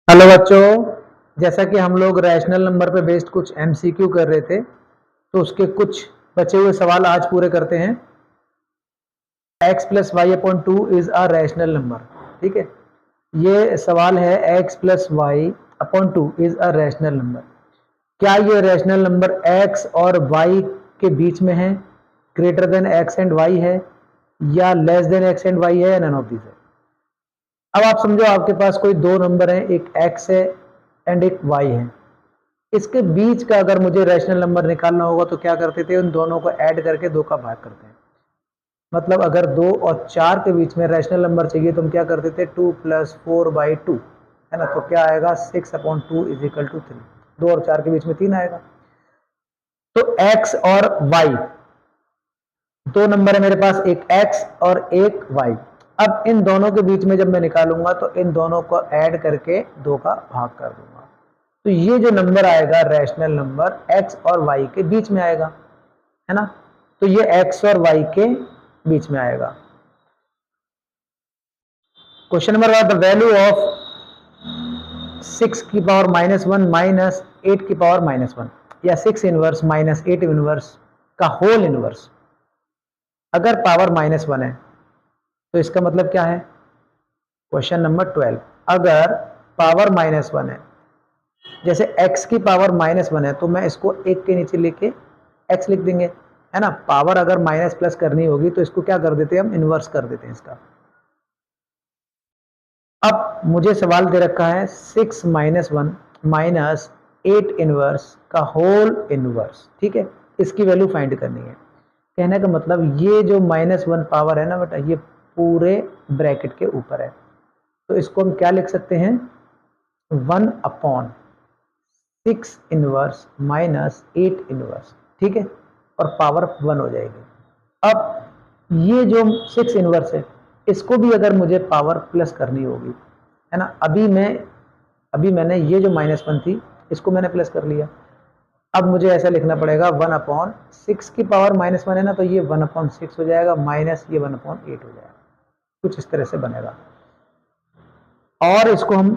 Hello बच्चों, जैसा कि हम लोग रैशनल नंबर पे बेस्ड कुछ एमसीक्यू कर रहे थे, तो उसके कुछ बचे हुए सवाल आज पूरे करते हैं। x plus Y upon two is a rational number. ठीक है, ये सवाल है x plus Y upon two is a rational number. क्या ये रैशनल नंबर x और y के बीच में है, greater than x and y है, या less than x and y है, या नन ऑफ दिस है। अब आप समझो आपके पास कोई दो नंबर है, एक x है एंड एक y है। इसके बीच का अगर मुझे रैशनल नंबर निकालना होगा तो क्या करते थे, उन दोनों को ऐड करके दो का भाग करते हैं। मतलब अगर 2 और 4 के बीच में रैशनल नंबर चाहिए तो हम क्या करते थे, 2 प्लस 4/2 है ना। तो क्या आएगा, 6/2 इज इक्वल टू 3। 2 और 4 के बीच में 3 आएगा। तो x और y, दो नंबर है मेरे पास, एक x और एक y। अब इन दोनों के बीच में जब मैं निकालूंगा तो इन दोनों को ऐड करके दो का भाग कर दूंगा। तो ये जो नंबर आएगा रैशनल नंबर x और y के बीच में आएगा, है ना। तो ये x और y के बीच में आएगा। Question number 1, the value of 6 की पावर -1 माइनस 8 की पावर -1, या 6 इनवर्स माइनस 8 इनवर्स का होल इनवर्स अगर पावर -1 है तो इसका मतलब क्या है। क्वेश्चन नंबर 12, अगर पावर -1 है, जैसे x की पावर -1 है तो मैं इसको एक के नीचे लेके x लिख देंगे, है ना। पावर अगर माइनस प्लस करनी होगी तो इसको क्या कर देते हैं, हम इन्वर्स कर देते हैं इसका। अब मुझे सवाल दे रखा है 6 - 1 माइनस 8 इनवर्स का होल इनवर्स। ठीक है, इसकी वैल्यू फाइंड करनी है। कहने का मतलब ये जो -1 पावर है ना बेटा, ये पूरे ब्रैकेट के ऊपर है, तो इसको हम क्या लिख सकते हैं, 1/6 इनवर्स माइनस 8 इनवर्स। ठीक है, और पावर 1 हो जाएगी। अब ये जो 6 इनवर्स है, इसको भी अगर मुझे पावर प्लस करनी होगी, है ना। अभी मैंने ये जो -1 थी इसको मैंने प्लस कर लिया। अब मुझे ऐसा लिखना पड़ेगा 1/6 की पावर -1 है ना, तो ये 1/6 हो जाएगा, माइनस ये 1/8 हो जाएगा। कुछ इस तरह से बनेगा। और इसको हम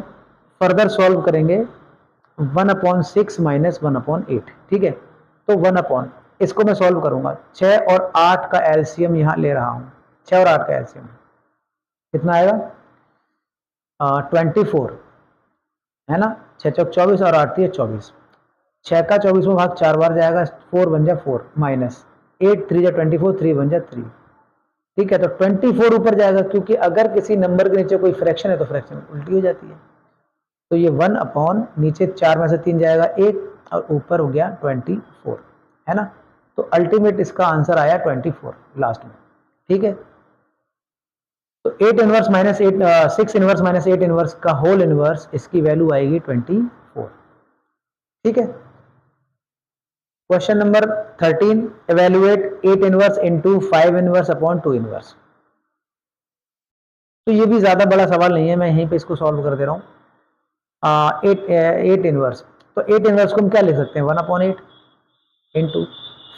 फर्दर सॉल्व करेंगे, 1/6 माइनस 1/8। ठीक है, तो 1 इसको मैं सॉल्व करूंगा, 6 और 8 का एलसीएम यहां ले रहा हूं। 6 और 8 का एलसीएम कितना आएगा, 24, है ना। 6 चौक 24 और 8 24। 6 का 24वां भाग 4 बार जाएगा, 4 बन जा 4, माइनस 8 3 जा 24, 3 बन जा 3। ठीक है, तो 24 ऊपर जाएगा, क्योंकि अगर किसी नंबर के नीचे कोई फ्रैक्शन है तो फ्रैक्शन उल्टी हो जाती है। तो ये 1 नीचे 4 में से 3 जाएगा 1, और ऊपर हो गया 24, है ना। तो अल्टीमेट इसका आंसर आया 24 लास्ट में। ठीक है, तो 8 inverse minus 8, 6 inverse minus 8 inverse का होल इनवर्स, इसकी वैल्यू आएगी 24। ठीक है, question number 13, evaluate 8 inverse into 5 inverse upon 2 inverse. तो ये भी ज्यादा बड़ा सवाल नहीं है, मैं यहीं पे इसको सॉल्व कर दे रहा हूँ। 8 इनवर्स, तो 8 इनवर्स को हम क्या लिख सकते हैं, 1/8 इंटू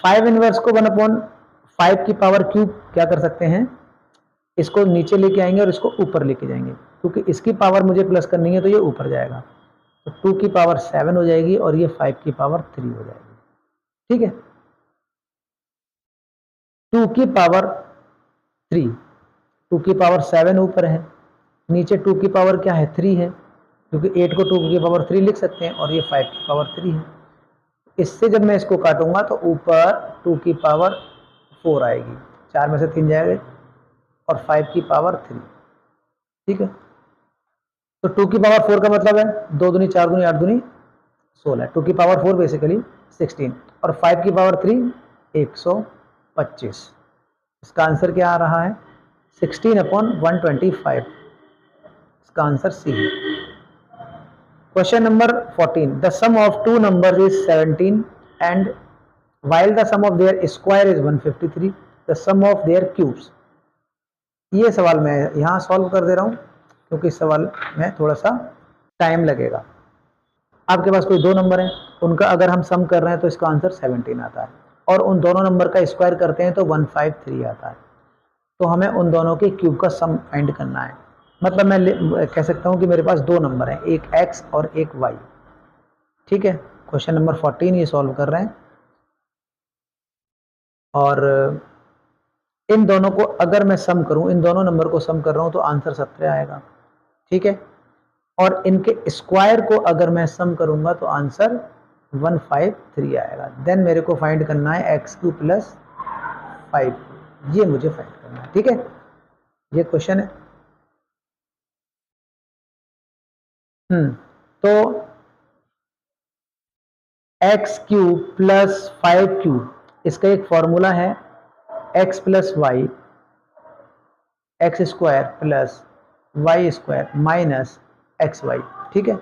5 इनवर्स को 1/5 की पावर क्यूब क्या कर सकते हैं, इसको नीचे लेके आएंगे और इसको ऊपर लेके जाएंगे, क्योंकि इसकी पावर मुझे प्लस करनी है तो ये ऊपर जाएगा। तो 2 की पावर 7 हो जाएगी और ये 5 की पावर 3 हो जाएगी। ठीक है, 2 की पावर 3, 2 की पावर 7 ऊपर है, नीचे 2 की पावर क्या है, 3 है, क्योंकि 8 को 2 की पावर 3 लिख सकते हैं, और ये 5 की पावर 3 है। इससे जब मैं इसको काटूंगा तो ऊपर 2 की पावर 4 आएगी, 4 में से 3 जाएगा, और 5 की पावर 3। ठीक है, तो 2 की पावर 4 का मतलब है 2 दूनी 4 दूनी 8 दूनी 16, 2 की पावर 4 बेसिकली 16, और 5 की पावर 3 125। इसका आंसर क्या आ रहा है, 16/125। इसका आंसर सी है। Question number 14, the sum of two numbers is 17 and while the sum of their square is 153, the sum of their cubes। ये सवाल मैं यहाँ सॉल्व कर दे रहा हूँ, क्योंकि इस सवाल में थोड़ा सा टाइम लगेगा। आपके पास कोई दो नंबर हैं, उनका अगर हम सम कर रहे हैं तो इसका आंसर 17 आता है, और उन दोनों नंबर का स्क्वायर करते हैं तो 153 आता है। तो हमें उन दोनों के क्यूब का सम फाइंड करना है। मतलब मैं कह सकता हूँ कि मेरे पास दो नंबर हैं, एक x और एक y। ठीक है, क्वेश्चन नंबर 14 ये सॉल्व कर रहे हैं, और इन दोनों को अगर मैं सम करूं, इन दोनों नंबर को सम कर रहा हूं तो आंसर 17 आएगा। ठीक है, और इनके स्क्वायर को अगर मैं सम करूंगा तो आंसर 153 आएगा। देन मेरे को फाइंड करना है x³ प्लस 5, ये मुझे फाइंड करना है। ठीक है, ये क्वेश्चन है। तो x³ प्लस 5 इसका एक फॉर्मूला है x plus y x square plus y square minus x y. ठीक है,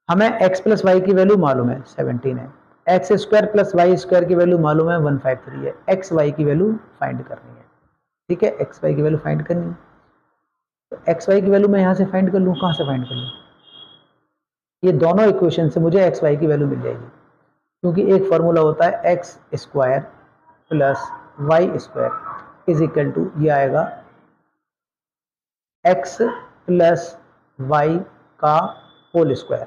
हमें x प्लस वाई की वैल्यू मालूम है 17 है, x square plus y square की वैल्यू मालूम है 153 है, एक्स वाई की वैल्यू फाइंड करनी है। ठीक है, एक्स वाई की वैल्यू फाइंड करनी है, तो एक्स वाई की वैल्यू मैं यहाँ से फाइंड कर लूँ, कहाँ से फाइंड कर लूँ? ये दोनों इक्वेशन से मुझे एक्स वाई की वैल्यू मिल जाएगी, क्योंकि एक फार्मूला होता है x square plus y square is equal to, ये आएगा एक्स प्लस वाई का होल स्क्वायर।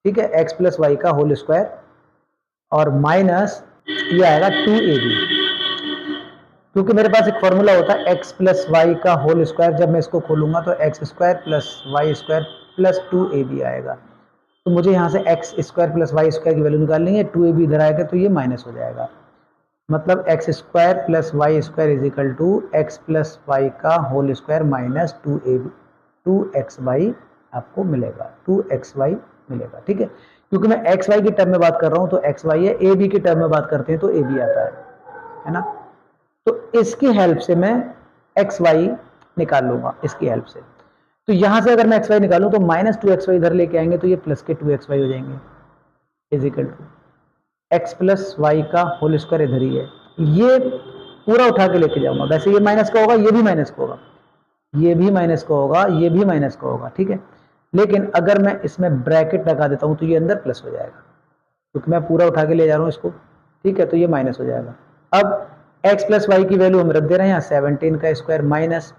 ठीक है, एक्स प्लस वाई का होल स्क्वायर और माइनस ये आएगा 2ab, क्योंकि मेरे पास एक फॉर्मूला होता है एक्स प्लस वाई का होल स्क्वायर, जब मैं इसको खोलूंगा तो x square plus y square plus 2ab आएगा। तो मुझे यहाँ से x square plus y square की वैल्यू निकालनी है, 2ab इधर आएगा तो ये माइनस हो जाएगा, मतलब x square plus y square is equal to x plus y का होल स्क्वायर माइनस 2xy आपको मिलेगा, 2xy मिलेगा। ठीक है, क्योंकि मैं एक्स वाई की टर्म में बात कर रहा हूँ तो एक्स वाई है, ए बी की टर्म में बात करते हैं तो ए बी आता है ना। तो इसकी हेल्प से मैं एक्स वाई निकाल लूंगा, इसकी हेल्प से। तो यहां से अगर मैं एक्स वाई निकालूं तो माइनस 2xy इधर लेके आएंगे तो ये प्लस के 2xy हो जाएंगे, is equal to x plus y का होल स्क्वायर इधर ही है, ये पूरा उठा के लेके जाऊंगा। वैसे ये माइनस का होगा, ये भी माइनस का होगा, ये भी माइनस का होगा, ये भी माइनस का होगा। ठीक है, लेकिन अगर मैं इसमें ब्रैकेट लगा देता हूं तो ये अंदर प्लस हो जाएगा, क्योंकि मैं पूरा उठा के ले जा रहा हूं इसको। ठीक है, तो ये माइनस हो जाएगा। अब एक्स प्लस वाई की वैल्यू हम रख दे रहे हैं यहाँ, 17 का स्क्वायर माइनस,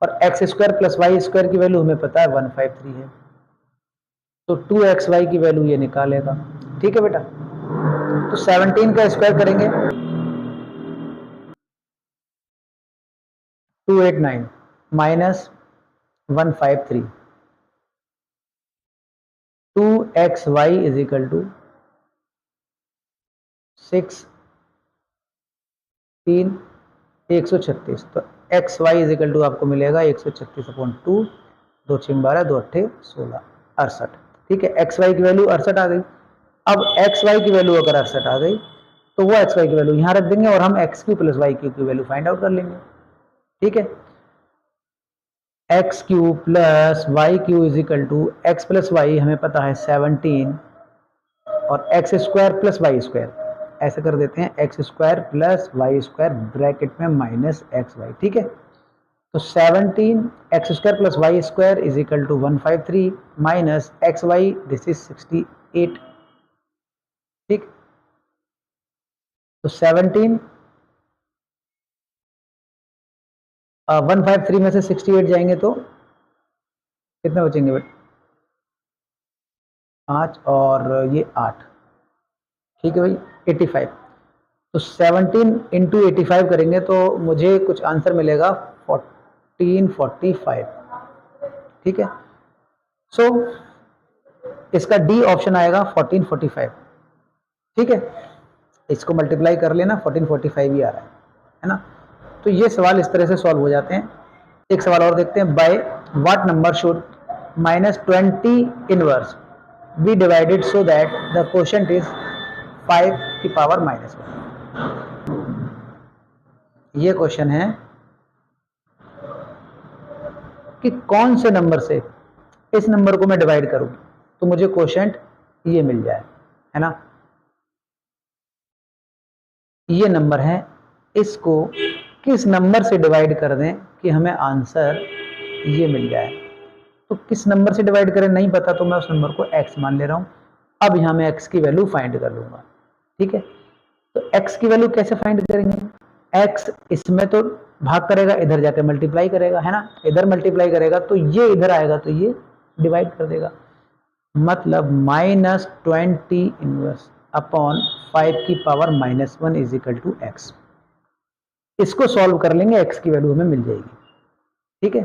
और x square plus y square की वैल्यू हमें पता है 153 है, तो 2xy की वैल्यू ये निकालेगा। ठीक है बेटा, तो 17 का स्क्वायर करेंगे 289 minus 153, 2xy is equal to 6 3 136, तो x y is equal to आपको मिलेगा 136/2, 2 6 12, 2 8 16, 68। ठीक है, एक्स वाई की वैल्यू 68 आ गई। अब एक्स वाई की वैल्यू अगर 68 आ गई तो वो एक्स वाई की वैल्यू यहाँ रख देंगे और हम x³ प्लस y³ की वैल्यू फाइंड आउट कर लेंगे। ठीक है, x³ plus y³ is equal to x plus y हमें पता है 17 और x square plus y square, ऐसे कर देते हैं x square plus y square bracket में माइनस एक्स वाई। ठीक है, तो 17 x square plus y square is equal to 153 minus x y, this is 68। ठीक, तो 17 153 में से 68 जाएंगे तो कितने बचेंगे बेटा? 5 और ये 8। ठीक है भाई, 85। तो 17 इंटू 85 करेंगे तो मुझे कुछ आंसर मिलेगा 1445। ठीक है, सो इसका डी ऑप्शन आएगा 1445। ठीक है, इसको मल्टीप्लाई कर लेना, 1445 ही आ रहा है ना। तो ये सवाल इस तरह से सॉल्व हो जाते हैं। एक सवाल और देखते हैं, by what number should -20 inverse be divided so that the quotient is 5 की पावर -1। ये क्वेश्चन है कि कौन से नंबर से इस नंबर को मैं डिवाइड करूं तो मुझे क्वोशंट ये मिल जाए, है ना। ये नंबर है, इसको किस नंबर से डिवाइड कर दें कि हमें आंसर ये मिल जाए। तो किस नंबर से डिवाइड करें नहीं पता, तो मैं उस नंबर को x मान ले रहा हूं। अब यहां मैं x की वैल्यू फाइंड कर लूंगा। ठीक है, तो x की वैल्यू कैसे फाइंड करेंगे? x इसमें तो भाग करेगा, इधर जाके मल्टीप्लाई करेगा, है ना, इधर मल्टीप्लाई करेगा तो ये इधर आएगा तो ये डिवाइड कर देगा। मतलब -20 इनवर्स अपॉन 5 की power -1 is equal to x। इसको सॉल्व कर लेंगे, x की वैल्यू हमें मिल जाएगी। ठीक है,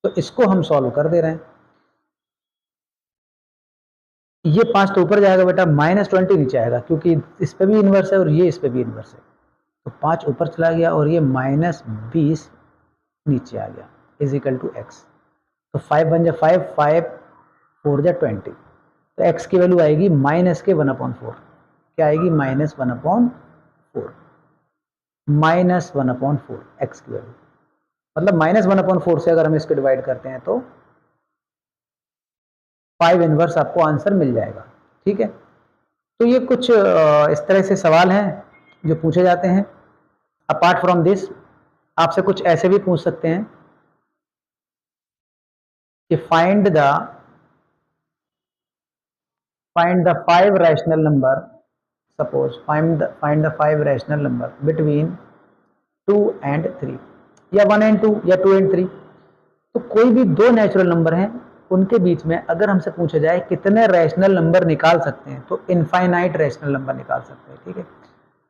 तो इसको हम सॉल्व कर दे रहे हैं। ये 5 तो ऊपर जाएगा बेटा, -20 नीचे आएगा क्योंकि इस पे भी इनवर्स है और ये इस पे भी इनवर्स है, तो 5 ऊपर चला गया और ये -20 नीचे आ गया इज इक्वल टू x। तो 5 बन जा 5, 5 4 जा 20, तो x की वैल्यू आएगी माइनस के 1/4। क्या आएगी? -1/4, -1/4 x की वैल्यू। मतलब -1/4 से अगर हम इसको डिवाइड करते हैं तो 5 इनवर्स आपको आंसर मिल जाएगा। ठीक है, तो ये कुछ इस तरह से सवाल हैं जो पूछे जाते हैं। अपार्ट फ्रॉम दिस आपसे कुछ ऐसे भी पूछ सकते हैं कि find the 5 rational number, suppose find the 5 rational number between 2 and 3 या 1 and 2 या 2 and 3। तो कोई भी दो नेचुरल नंबर हैं, उनके बीच में अगर हमसे पूछा जाए कितने रैशनल नंबर निकाल सकते हैं, तो इनफाइनाइट रैशनल नंबर निकाल सकते हैं। ठीक है,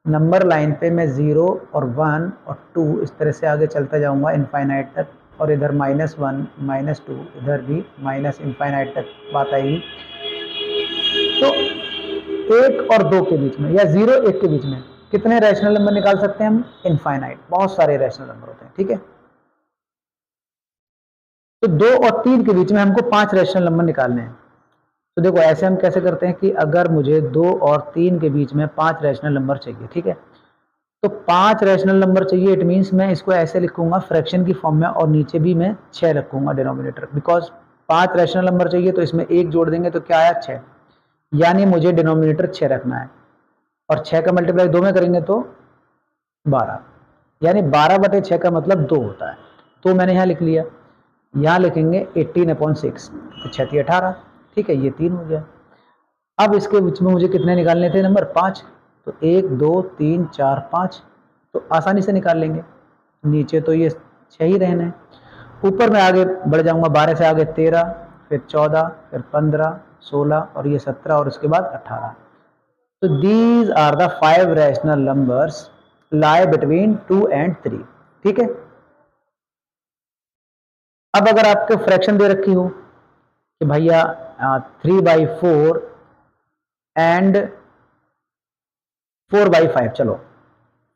नंबर लाइन पे मैं 0 और 1 और 2 इस तरह से आगे चलता जाऊंगा इनफाइनाइट तक, और इधर -1 -2, इधर भी माइनस इनफाइनाइट तक बात आएगी। तो 1 और 2 के बीच में या 0 1 के बीच में कितने रैशनल नंबर निकाल सकते हैं हम? इनफाइनाइट, बहुत सारे रैशनल नंबर होते हैं। ठीक है, तो 2 और 3 के बीच में हमको 5 रैशनल नंबर निकालने हैं। तो देखो ऐसे हम कैसे करते हैं कि अगर मुझे 2 और 3 के बीच में 5 रैशनल नंबर चाहिए, ठीक है, तो 5 रैशनल नंबर चाहिए, इट मीन्स मैं इसको ऐसे लिखूंगा फ्रैक्शन की फॉर्म में, और नीचे भी मैं 6 रखूंगा डिनोमिनेटर, बिकॉज 5 रैशनल नंबर चाहिए तो इसमें 1 जोड़ देंगे तो क्या आया? 6, यानी मुझे डिनोमिनेटर 6 रखना है, और 6 का मल्टीप्लाई 2 में करेंगे तो 12, यानी 12/6 का मतलब 2 होता है। तो मैंने यहाँ लिख लिया, यहाँ लिखेंगे 18/6, तो 6 18, ठीक है, ये 3 हो गया। अब इसके बीच में मुझे कितने निकालने थे? नंबर 5, तो 1 2 3 4 5, तो आसानी से निकाल लेंगे। नीचे तो ये 6 ही रहने हैं, ऊपर मैं आगे बढ़ जाऊंगा, 12 से आगे 13, फिर 14, फिर 15, 16 और ये 17 और उसके बाद 18। तो these are the 5 rational numbers lie between 2 and 3। ठीक है, अब अगर आपको फ्रैक्शन दे रखी हो कि भैया 3/4 एंड 4/5, चलो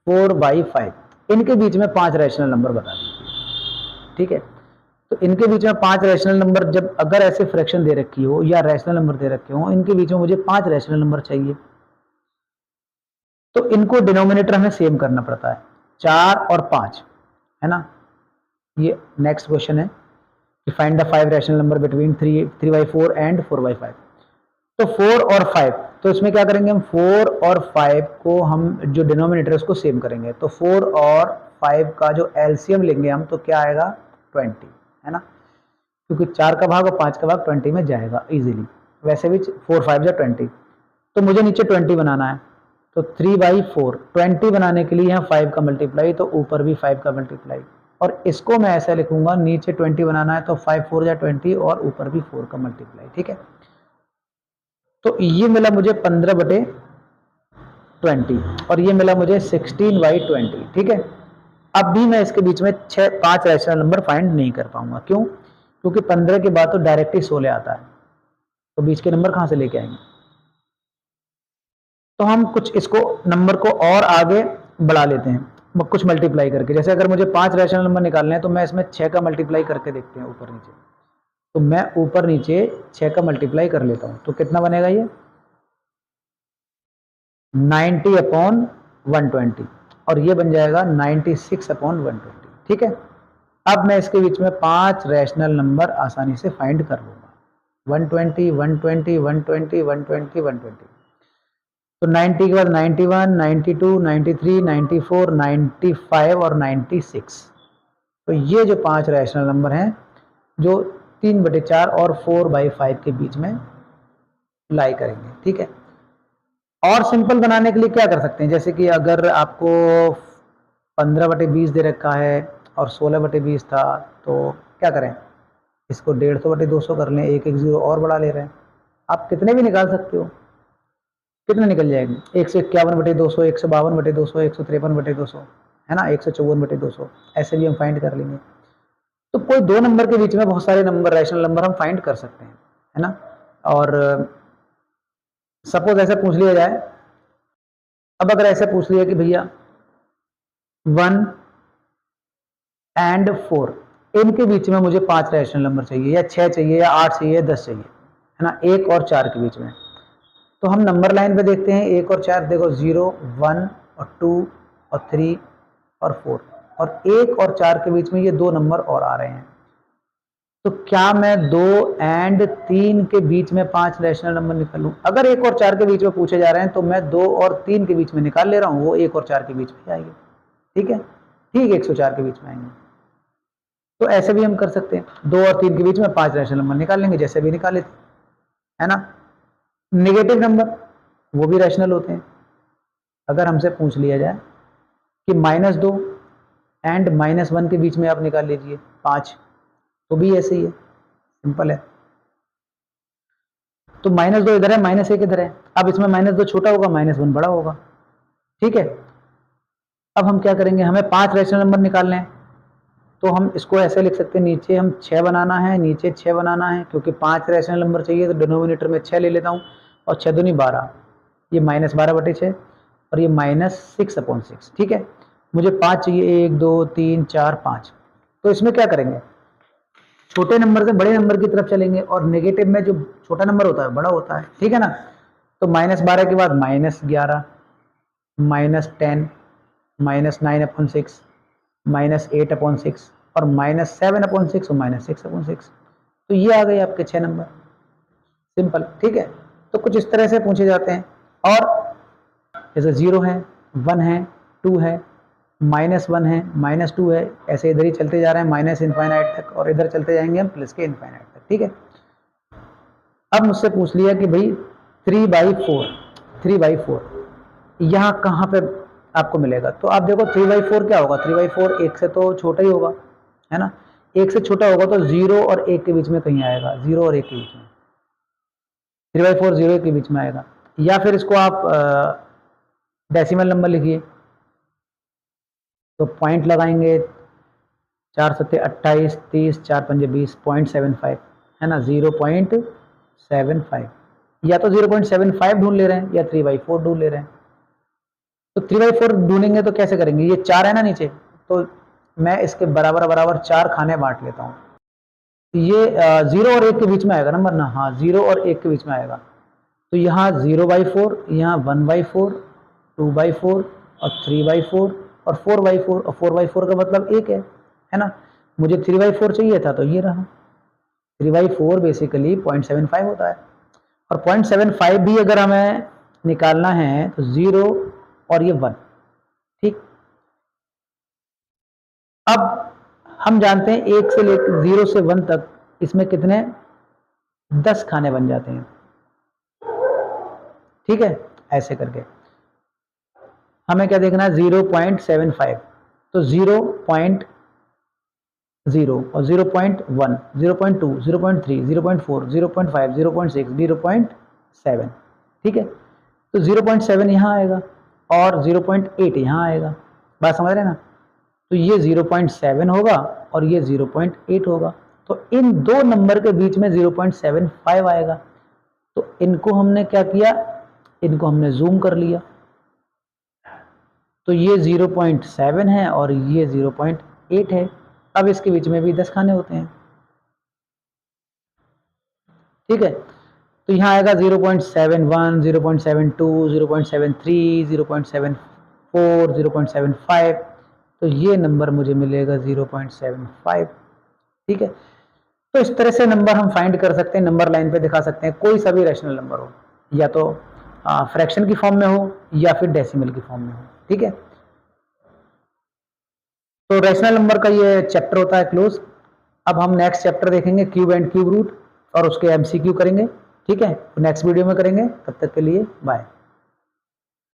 4/5, इनके बीच में 5 रैशनल नंबर बता दीजिए। ठीक है, तो इनके बीच में 5 रैशनल नंबर, जब अगर ऐसे फ्रैक्शन दे रखी हो या रैशनल नंबर दे रखे हो, इनके बीच में मुझे 5 रैशनल नंबर चाहिए, तो इनको डिनोमिनेटर हमें सेम करना पड़ता है, 4 और 5, है ना। ये नेक्स्ट क्वेश्चन है कि find the 5 rational number between 3/4 and 4/5। तो 4 और 5, तो इसमें क्या करेंगे हम? 4 और 5 को हम जो डिनोमिनेटर है उसको सेम करेंगे, तो 4 और 5 का जो एलसीएम लेंगे हम, तो क्या आएगा? 20, है ना, क्योंकि 4 का भाग और 5 का भाग 20 में जाएगा इजीली। वैसे भी 4 5 जा 20, तो मुझे नीचे 20 बनाना है, तो 3/4, 20 बनाने के लिए यहाँ 5 का मल्टीप्लाई, तो ऊपर भी 5 का मल्टीप्लाई, और इसको मैं ऐसा लिखूंगा, नीचे 20 बनाना है तो 5 4 जा 20 और ऊपर भी 4 का मल्टीप्लाई। ठीक है, तो ये मिला मुझे 15/20 और ये मिला मुझे 16/20। ठीक है, अब भी मैं इसके बीच में 5 रैशनल नंबर फाइंड नहीं कर पाऊंगा। क्यों? क्योंकि 15 के बाद तो डायरेक्ट ही 16 आता है, तो बीच के नंबर कहां से लेके आएंगे? तो हम कुछ इसको नंबर को और आगे बढ़ा लेते हैं कुछ मल्टीप्लाई करके। जैसे अगर मुझे 5 रैशनल नंबर निकालने हैं तो मैं इसमें 6 का मल्टीप्लाई करके देखते हैं ऊपर नीचे, तो मैं ऊपर नीचे 6 का मल्टीप्लाई कर लेता हूं, तो कितना बनेगा? ये 90/120 और ये बन जाएगा 96/120। ठीक है, अब मैं इसके बीच में 5 रैशनल नंबर आसानी से फाइंड कर लूंगा, 120 120 120 120 120। तो 90 के बाद 91 92 93 94 95 और 96। तो ये जो 5 रैशनल नंबर हैं जो 3/4 और 4/5 के बीच में लाई करेंगे। ठीक है, और सिंपल बनाने के लिए क्या कर सकते हैं? जैसे कि अगर आपको 15/20 दे रखा है और 16/20 था, तो क्या करें, इसको 150/200 कर लें, एक जीरो और बढ़ा ले रहे हैं। आप कितने भी निकाल सकते हो, कितने निकल जाएंगे, 151/200, 152/200, 153/200, है ना, 154/200, ऐसे भी हम फाइंड कर लेंगे। तो कोई दो नंबर के बीच में बहुत सारे नंबर, रैशनल नंबर हम फाइंड कर सकते हैं, है ना। और सपोज ऐसे पूछ लिया जाए, अब अगर ऐसे पूछ लिया कि भैया 1 and 4 इनके बीच में मुझे 5 रैशनल नंबर चाहिए, या 6 चाहिए, या 8 चाहिए, या 10 चाहिए, है ना, 1 और 4 के बीच में। तो हम नंबर लाइन पे देखते हैं 1 और 4, देखो 0, 1 और 2 और 3 और 4, और 1 और 4 के बीच में ये दो नंबर और आ रहे हैं। तो क्या मैं 2 and 3 के बीच में 5 रैशनल नंबर निकाल लूं? अगर 1 और 4 के बीच में पूछे जा रहे हैं तो मैं 2 और 3 के बीच में निकाल ले रहा हूं, वो 1 और 4 के बीच में आएंगे, ठीक है, ठीक 104 के बीच में आएंगे। तो ऐसे भी हम कर सकते हैं, 2 और 3 के बीच में 5 रैशनल नंबर निकाल लेंगे, जैसे भी निकाले थे, है ना। नेगेटिव नंबर वो भी रैशनल होते हैं। अगर हमसे पूछ लिया जाए कि -2 एंड -1 के बीच में आप निकाल लीजिए 5, तो भी ऐसे ही है, सिंपल है। तो -2 इधर है, -1 इधर है, अब इसमें -2 छोटा होगा, -1 बड़ा होगा, ठीक है। अब हम क्या करेंगे, हमें 5 रैशनल नंबर निकालने हैं, तो हम इसको ऐसे लिख सकते हैं, नीचे हम 6 बनाना है, नीचे 6 बनाना है, क्योंकि 5 रैशनल नंबर चाहिए तो डिनोमिनेटर में 6 ले लेता हूँ, और 6 दूनी 12, ये -12/6 और ये -6/6, ठीक है। मुझे 5 चाहिए, 1 2 3 4 5। तो इसमें क्या करेंगे, छोटे नंबर से बड़े नंबर की तरफ चलेंगे, और नेगेटिव में जो छोटा नंबर होता है बड़ा होता है, ठीक है ना। तो -12 के बाद -11, -10, -9/6, -8/6 और -7/6 और -6/6। तो ये आ गए आपके 6 नंबर, सिंपल, ठीक है। तो कुछ इस तरह से पूछे जाते हैं। और जैसे 0 है, 1 है, 2 है, -1 है, -2 है, ऐसे इधर ही चलते जा रहे हैं माइनस इनफाइनाइट तक, और इधर चलते जाएंगे हम प्लस के इनफाइनाइट तक, ठीक है। अब मुझसे पूछ लिया कि भाई 3/4 यहाँ कहाँ पे आपको मिलेगा, तो आप देखो 3/4 क्या होगा, 3/4 1 से तो छोटा ही होगा, है ना। 1 से छोटा होगा तो 0 और 1 के बीच में कहीं आएगा, 0 और 1 के बीच में, 3/4 0 1 के बीच में आएगा। या फिर इसको आप डेसिमल नंबर लिखिए, तो पॉइंट लगाएंगे, 4 7 28, 30, 4 5 20, 0.75, है ना, 0.75, या तो 0.75 ढूंढ ले रहे हैं, या 3/4 ढूंढ ले रहे हैं। तो 3/4 ढूंढेंगे तो कैसे करेंगे, ये 4 है ना नीचे, तो मैं इसके बराबर बराबर 4 खाने बांट लेता हूँ। ये 0 और 1 के बीच में आएगा नंबर ना, हाँ 0 और 1 के बीच में आएगा। तो यहाँ 0/4, यहाँ 1/4, 2/4 और 3/4 और 4/4, और 4/4 का मतलब 1 है ना। मुझे 3/4 चाहिए था, तो ये रहा। 3/4 बेसिकली 0.75 होता है, और 0.75 भी अगर हमें निकालना है तो 0 और ये 1, ठीक। अब हम जानते हैं 1 से लेकर 0 से 1 तक इसमें कितने 10 खाने बन जाते हैं, ठीक है। ऐसे करके हमें क्या देखना है, 0.75, तो 0.0 और 0.1, 0.2, 0.3, 0.4, 0.5, 0.6, 0.7, ठीक है। तो 0.7 यहाँ आएगा और 0.8 यहाँ आएगा, बात समझ रहे हैं ना। तो ये 0.7 होगा और ये 0.8 होगा, तो इन दो नंबर के बीच में 0.75 आएगा। तो इनको हमने क्या किया, इनको हमने जूम कर लिया, तो ये 0.7 है और ये 0.8 है। अब इसके बीच में भी 10 खाने होते हैं, ठीक है। तो यहाँ आएगा 0.71, 0.72, 0.73, 0.74, 0.75, तो ये नंबर मुझे मिलेगा 0.75, ठीक है। तो इस तरह से नंबर हम फाइंड कर सकते हैं, नंबर लाइन पे दिखा सकते हैं, कोई सा भी रैशनल नंबर हो, या तो फ्रैक्शन की फॉर्म में हो या फिर डेसिमल की फॉर्म में हो, ठीक है। तो रैशनल नंबर का ये चैप्टर होता है क्लोज। अब हम नेक्स्ट चैप्टर देखेंगे क्यूब एंड क्यूब रूट, और उसके एमसीक्यू करेंगे, ठीक है। नेक्स्ट वीडियो में करेंगे, तब तक के लिए बाय।